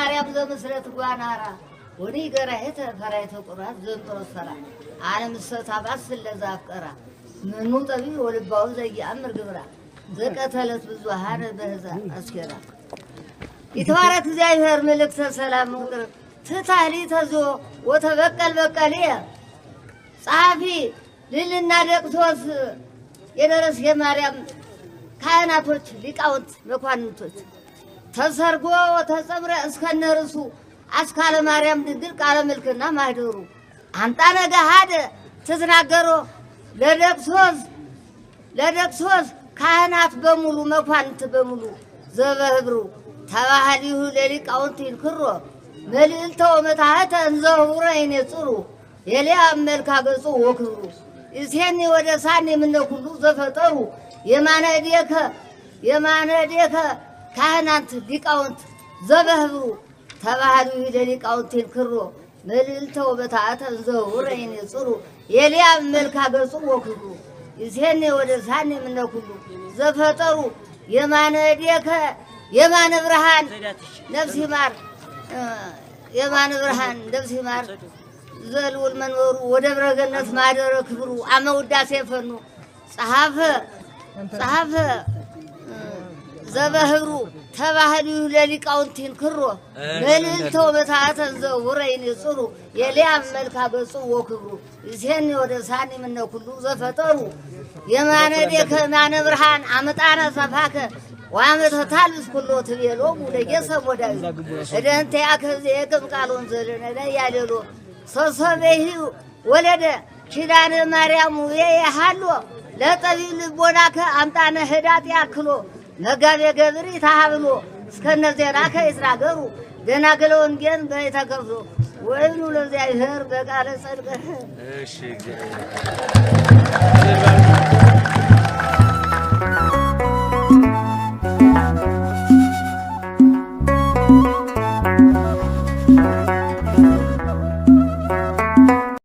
ማርያም ዘመስለት ጓናራ ወዲ ገራይተ ፈራይተ ቁራት ዘንጦ ሰራ ዓለም ሰታባስ ለዛፍቀራ ምኑ ጠቢ ወልባው ዘያምር ግብራ ዘቀተለት ብዙሃን በህዛ አስከራ ይተባረክ እግዚአብሔር መልእክተ ሰላም ወቅር ትታሊ ተዞ ወተበቀል በቀልየ ጻፊ ልልና ደቅሶስ የደረስ የማርያም ካህናቶች ሊቃውንት መኳንንቶች ተሰርጎ ተጸብረ እስከነርሱ አስካለ ማርያም ድንግል ቃለ መልክና ማህደሩ አንጣነ ገሃደ ተዝናገሮ ለደቅሶስ ካህናት በሙሉ መኳንንት በሙሉ ዘበህብሩ ተባህሊሁ ለሊቃውንት ይንክሮ መልእልተ ወመታህተ እንዘውረ ይነጽሩ የሊያ መልካ ገጹ ወክብሩ እዚህኒ ወደ ሳኒ ምን ሁሉ ዘፈጠሩ የማነዴከ ካህናት ሊቃውንት ዘበህብሩ ተባህሊሁ ለሊቃውንት ይንክሮ መልእልተ ወመታህተ እንዘውረ ይነጽሩ የሊያ መልካ ገጹ ወክብሩ እዚህኒ ወደ ሳኒ ምን ሁሉ ዘፈጠሩ የማነ ብርሃን ነፍስ ይማር የማነ ብርሃን ነፍስ ይማር ዘልውል መንበሩ ወደ ብረገነት ማደረ ክብሩ አመውዳሴ ፈኑ ጸሐፈ ዘበህብሩ ተባህሊሁ ለሊቃውንት ይንክሮ መልእልተ ወመታህተ እንዘውረ ይነጽሩ የሊያ መልካ ገጹ ወክብሩ እዚህኒ ወደ ሳኒ ምን ሁሉ ዘፈጠሩ የማነ ብርሃን አመጣነ ሰፋከ ወአመተ ታልብስ ኩሎ ትቤሎሙ ለጌሰም ወዳዩ እደንተ ያከዘ የቅም ቃሉን ዘለነ ያለሎ ሰሰበሂ ወለደ ኪዳነ ማርያም የሃሎ ለጠቢብ ልቦናከ አምጣነ ህዳት ያክሎ መጋቤ ገብሪ ታሃብሎ እስከነዘራከ ይስራገሩ ደናገለ ወንጌል በይተከፍሎ ወይኑ ለእግዚአብሔር በቃለ ጸድቀ እሺ